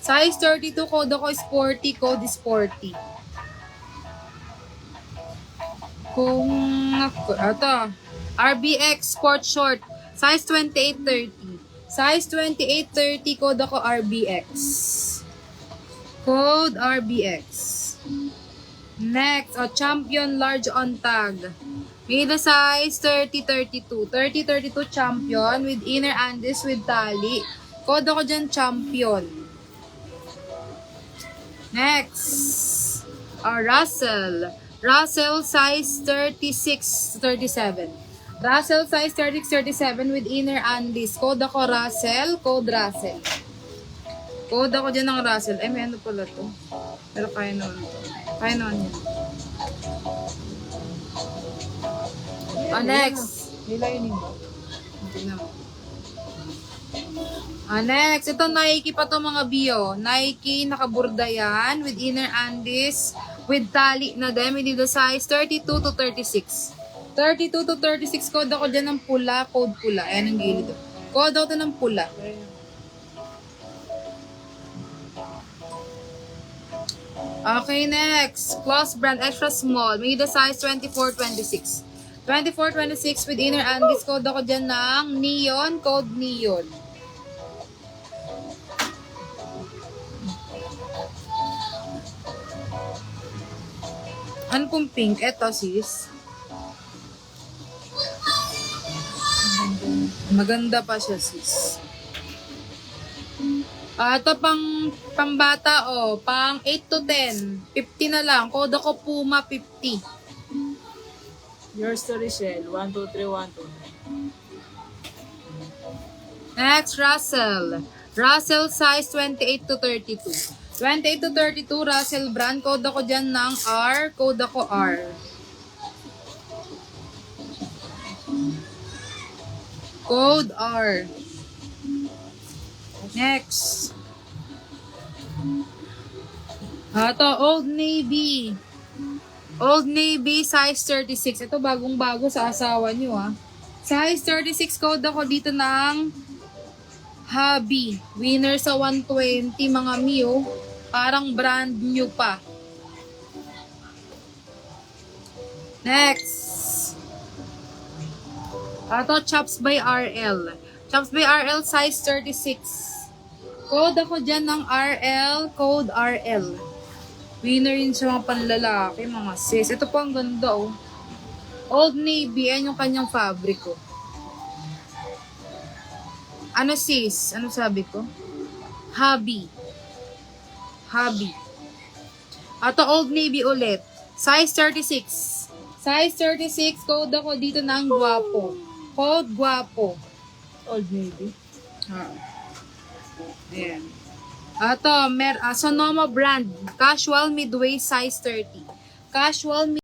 Size 32, code ako sporty, code sporty. Kung, ito, RBX Sport Short, size 28-30. Size 28-30, code ako RBX. Code RBX. Next, Champion Large on Tag. Made the size 30-32. 30-32 Champion with inner Andes with tali. Code ako dyan Champion. Next, Russell. Russell size 36-37. Russell size 36-37 with inner Andes. Code ako Russell. Code Russell. Code ako dyan ng Russell. May ano pala to. Pero kaya naman to. Kaya naman yun. Next. Nilining ba? Hindi naman. Next. Ito Nike pa to mga bio. Nike nakaburda yan with inner Andes. With tali na din. With the size 32-36. 32-36 code ako dyan ng pula. Code pula. Ayan ang gilid. Code ako ng pula. Okay, next. Plus brand extra small. May the size 24-26. 24-26 with inner Andes. Code ako dyan ng neon. Code neon. Ano pong pink? Eto, sis. Maganda pa siya, sis. Ito pambata, pang 8 to 10. 50 na lang. Code ako Puma 50. Yours to Richelle. 1, 2, 3, 1, 2. Next, Russell. Russell size 28-32. 28-32, Russell brand. Code ako dyan ng R. Code ako R. Code R. Next. Ito, Old Navy. Old Navy, size 36. Ito, bagong-bago sa asawa nyo, Size 36, code ako dito ng Hobby. Winner sa 120, mga Mio. Parang brand new pa. Next. Ito, Chops by RL. Chops by RL, size 36. Code ako dyan ng RL, code RL. Winner yun sa mga panlalaki, mga sis. Ito po ang ganda, Old Navy, yan yung kanyang fabric, Ano sis? Ano sabi ko? Hobby. Hobby. Ito, Old Navy ulit. Size 36. Size 36, code ako dito ng Guwapo. Code Guwapo. Old Navy. Ayan. Ito, Sonoma brand. Casual midway size 30. Casual